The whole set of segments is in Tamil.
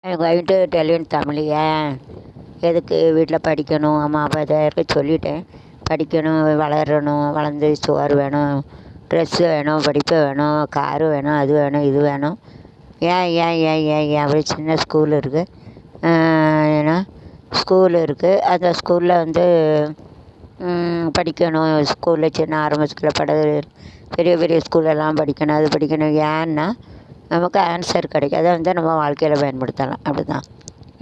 I am going to tell in Tamil. ஏன் எதுக்கு வீட்டில் படிக்கணும், அம்மா அப்பா இதாக சொல்லிட்டேன். படிக்கணும், வளரணும், வளர்ந்து சோறு வேணும், ட்ரெஸ்ஸு வேணும், படிப்பு வேணும், காரு வேணும், அது வேணும், இது வேணும். ஏன் ஏன் ஏன் ஏன் ஏன் அப்படி சின்ன ஸ்கூல் இருக்குது. ஏன்னா ஸ்கூல் இருக்குது, அந்த ஸ்கூலில் வந்து படிக்கணும். ஸ்கூலில் சின்ன ஆரம்ப ஸ்கூலில் பெரிய பெரிய ஸ்கூலெல்லாம் படிக்கணும், அது படிக்கணும். ஏன்னா நமக்கு ஆன்சர் கிடைக்கும். அதை வந்து நம்ம வாழ்க்கையில் பயன்படுத்தலாம். அப்படி தான்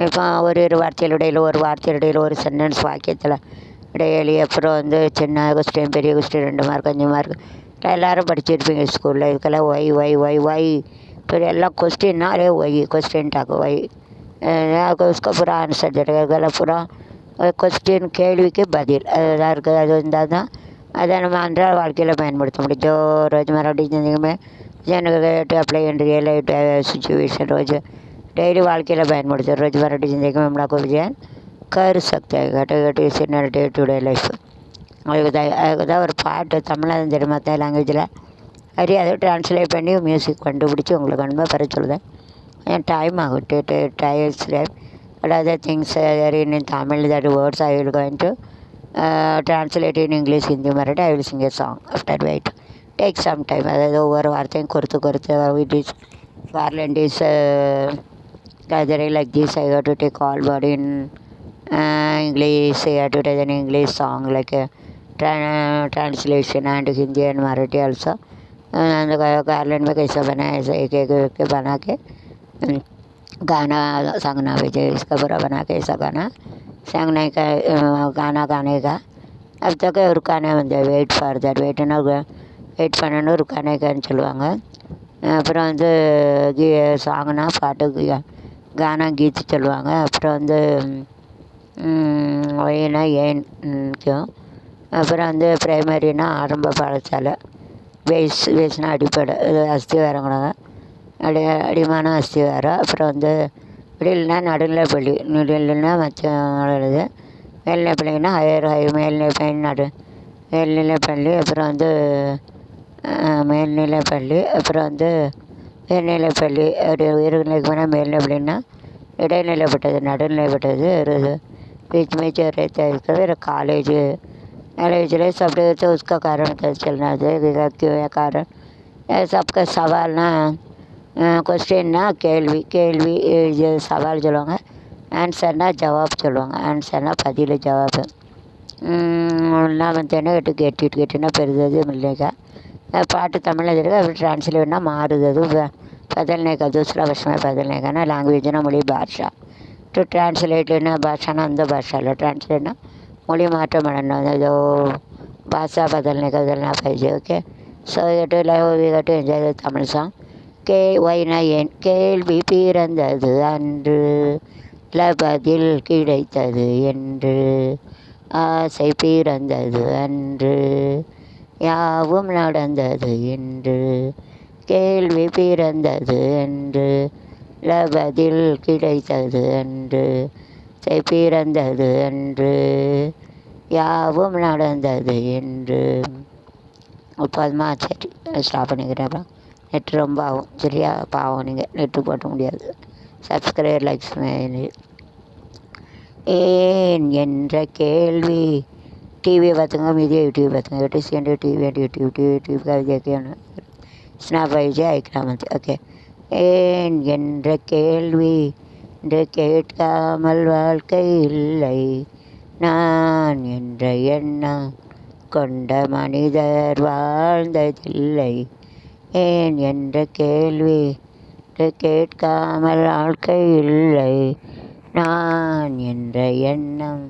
இப்போ ஒரு வார்த்தையில் ஒரு சென்டென்ஸ் வாக்கியத்தில் இடையில அப்புறம் வந்து சின்ன கொஸ்டின், பெரிய கொஸ்டின், 2 மார்க் 5 மார்க் எல்லோரும் படிச்சிருப்பீங்க ஸ்கூலில். இதுக்கெல்லாம் ஒய் ஒய் ஒய் ஒய் இப்போ எல்லாம் கொஸ்டின்னாலே ஒய் கொஸ்டின்ட்டாக்கு ஒய் उसका पूरा आंसर देगा पूरा கொஸ்டின் கேள்விக்கு பதில் அதுதான் இருக்குது. அது இருந்தால் தான் அதை நம்ம அன்றாட வாழ்க்கையில் பயன்படுத்த முடியும். जो रोज़मर्रा की ज़िंदगी में to apply in real life situation रोज़ डेली வாழ்க்கையில் பயன்படுத்தும். रोज़मर्रा की ज़िंदगी में हम लोग को विजय कर सकते हैं घटे इन डे टू डे லைஃப். அதுக்கு தான் ஒரு பாட்டு தமிழில் தெரியும், மற்ற லாங்குவேஜில் அதை ட்ரான்ஸ்லேட் பண்ணி மியூசிக் கண்டுபிடிச்சி உங்களுக்கு அனுப்ப பெற சொல்லுதேன். டைம் ஆகும் times but other things are in Tamil, that words I will going to translate in English, Hindi, Marathi. I will sing a song after wait. Take some time. அதாவது ஒவ்வொரு வார்த்தையும் கொடுத்து it is Garland is gathering like this. I have to take all word in English. I have to take an English song like a translation and Hindi and Marathi also. And Garland में कैसा बना है ऐसा एक बना के गाना संगना भेजे. इसका पूरा बना के ऐसा गाना संगने का गाना गाने का. अब तक रुकाने வந்து வெயிட் ஃபார் தட் வெயிட் பண்ணணும் रुकानेக்கான்னு சொல்லுவாங்க. அப்புறம் வந்து சாங்னா பாட்டு கானா கீத்து சொல்லுவாங்க. அப்புறம் வந்து ஒயினா ஏன்க்கும். அப்புறம் வந்து ப்ரைமரினா ஆரம்ப பாடசாலை. பேஸ்னா அடிப்படை அஸ்திவாரங்களாங்க அடிமான அஸ்திவாரம். அப்புறம் வந்து மிடில்னா நடுநிலைப்பள்ளி, மிடில்னா மற்ற எழுது. மேல்நிலைப்பள்ளின்னா மேல்நிலைப்பள்ளி. அப்புறம் வந்து மேல்நிலைப்பள்ளி. அப்புறம் வந்து மேல்நிலைப்பள்ளி ஒரு உயர்நிலைக்கு போனால் மேல்நிலைப்பள்ளின்னா இடைநிலைப்பட்டது, நடுநிலைப்பட்டது. ஒரு बीच में जो रहता है इसका फिर कॉलेज सब तो उसका कारण चलना चाहिए. क्यों है कारण सबका सवाल ना கொஸ்டின்னா கேள்வி சவால் சொல்லுவாங்க. ஆன்சர்னால் ஜவாப் சொல்லுவாங்க. ஆன்சர்னால் பதில் ஜவாப். நான் வந்து என்ன கேட்டுன்னா பெறுதது मिलेगा. பாட்டு தமிழில் இருக்குது, அப்படி ट्रांसलेटना मारुदது बदलने का दूसरा वर्ष में बदलने का ना लैंग्वेजना மொழி பாஷா. டு ட்ரான்ஸ்லேட்னா பாஷானா அந்த பாஷாவில் ட்ரான்ஸ்லேட்னா மொழி மாற்றம் பண்ணணும். ஏதோ பாஷா बदलने का बदलना पाहिजे. Okay so to enjoy the Tamil song. ஒய்னா ஏன் கேள்வி பிறந்தது அன்று பதில் கிடைத்தது என்று ஆசை பிறந்தது அன்று யாவும் நடந்தது என்று கேள்வி பிறந்தது என்று பதில் கிடைத்தது என்று ஆசை பிறந்தது என்று யாவும் நடந்தது என்று. இப்போதுமா சரி ஸ்டாப் பண்ணிக்கிறேன். அப்புறம் நெட்டு ரொம்ப ஆகும் சரியா, பாவம் நீங்கள் நெட்டு போட்ட முடியாது. சப்ஸ்கிரைபர் லைக்ஸ் ஏன் என்ற கேள்வி டிவியை பார்த்துங்க, மீதியை யூடியூப் பார்த்துங்க. यूट्यूब का देखिए स्नैप வைஜே ஐக்கிராமத்து. ஓகே ஏன் என்ற கேள்வி என்று கேட்காமல் வாழ்க்கை இல்லை. நான் என்ற எண்ணம் கொண்ட மனிதர் வாழ்ந்ததில்லை. ஏன் என்ற கேள்வி கேட்காமல் வாழ்க்கை இல்லை. நான் என்ற எண்ணம்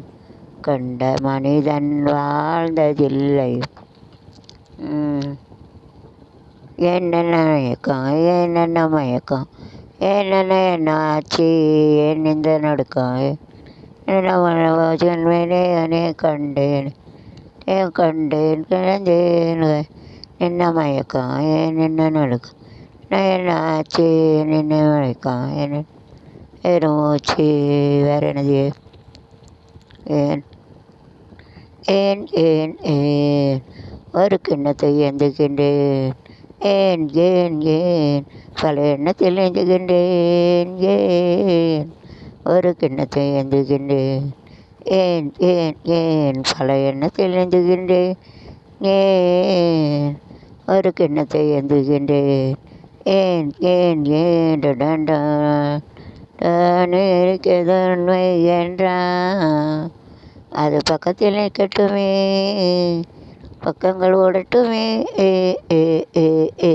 கொண்ட மனிதன் வாழ்ந்ததில்லை. என்னென்ன மயக்கம் என்னென்ன என்னாச்சு ஏன் இந்த நடுக்கம் என்ன கண்டேன் கிடந்தேன். என்ன மயக்கம் என்ன நடுக்கம் என்னாச்சு என்ன மயக்கம் என்ன மூச்சு வேறு என்னது ஏன் ஏன் ஏன் ஏன் ஒரு கிண்ணத்தை எந்துக்கின்றேன் ஏன் ஏன் ஏன் பல எண்ணத்தில் ஏந்துகின்றேன், ஏன் ஒரு கிண்ணத்தை ஏந்துகின்றேன், ஏன் ஏன் ஏன் பல எண்ணத்தில் ஏந்துகின்றேன், ஏன் ஒரு கிண்ணத்தை ஏந்துகின்றேன், ஏன் ஏன் ஏன் டடான் தான் இருக்கிறது உண்மை என்றான். அது பக்கத்தில் நிற்கட்டுமே, பக்கங்கள் ஓடட்டுமே, ஏ ஏ ஏ ஏ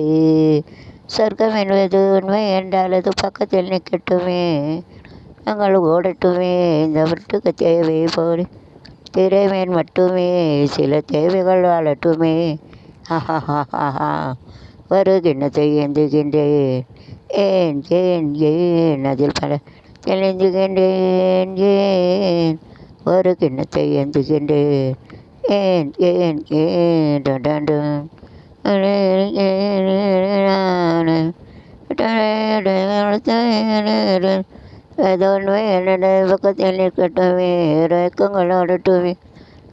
சொர்க்கம் என்பது உண்மை என்றால் அது பக்கத்தில் நிற்கட்டுமே, நாங்கள் ஓடட்டுமே. இந்த வீட்டுக்கு தேவை போல் திரைமேன் மட்டுமே, சில தேவைகள் வாழட்டுமே. ஹஹஹஹா ஒரு கிண்ணத்தை ஏந்துகின்றேன், ஏன் ஏன் ஏன் அதில் பல தெளிந்துகின்றேன், ஏன் ஒரு கிண்ணத்தை ஏந்துகின்றேன், ஏன் ஏன் ஏன் டடாண்டும் அதோன்மை என்னோட பக்கத்தில் இருக்கட்டுமே, இறக்கங்கள் ஆடட்டுமே,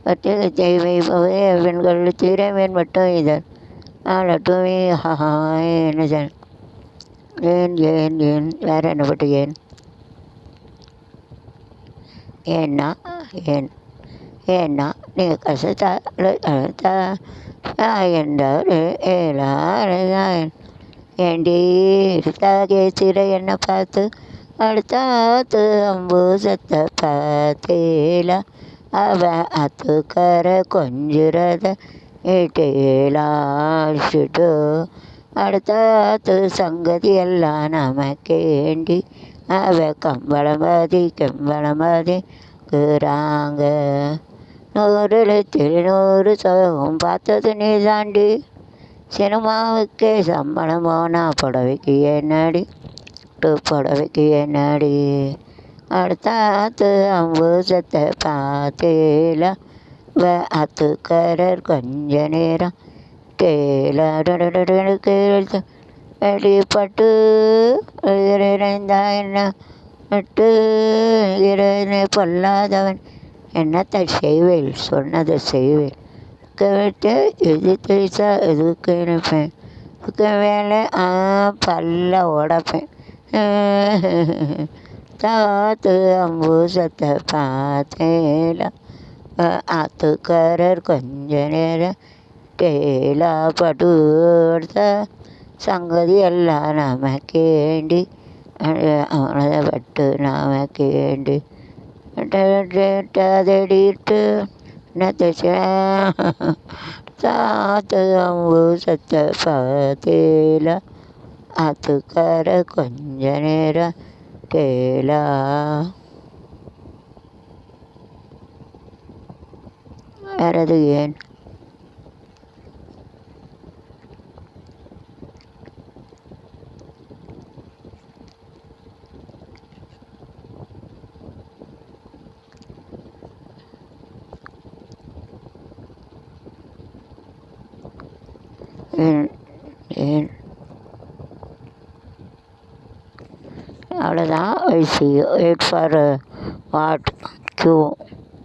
பத்திரிகை தேவை போவே பெண்கள் திறமேன் மட்டும் இதன் ஆளட்டுமே. ஹஹா என்ன சார், ஏன் ஏன் ஏன் வேறு என்ன பட்டு ஏன் ஏன்னா ஏன் ஏன்னா நீ கசத்தா என்றாரு ஏழான் ஏண்டி தாகே சிறை என்ன பார்த்து அடுத்தாத்து அம்பு சத்த பார்த்தேலா அவ அத்துக்கர கொஞ்சிறத ஏட்டேலாட்டு அடுத்தாத்து சங்கதி எல்லாம் நமக்கேண்டி அவ கம்பளமதி கிறாங்க 100 100 சதகம் பார்த்தது நீ தாண்டி, சினிமாவுக்கே சம்பளம் போனா புடவைக்கு என்னடி புடவைக்கு என்னடி அடுத்தாத்து அம்பூசத்தை பார்த்தேல அத்துக்கரர் கொஞ்ச நேரம் கேளு அடிப்பட்டு இறைந்தா என்ன நட்டு இறைனை பொல்லாதவன் என்னத்தை செய்வேன், சொன்னதை செய்வேன், கேட்டு எது தெரிசா எதுக்கு நினைப்பேன், இதுக்கு வேலை பல்ல உடப்பேன். தாத்து அம்பூசத்தை பார்த்தேல ஆத்துக்காரர் கொஞ்ச நேரம் டேலா படுத்த சங்கதி எல்லாம் நமக்கேண்டி அவனதை பட்டு நமக்கேண்டி அதடிட்டு தாத்து அம்பூசத்தை பார்த்தேல ஆத்துக்கார கொஞ்ச நேரம் கேளா. வேறது ஏன் ஏன் ஏன் அவ்வளோதான். I see wait for what Q.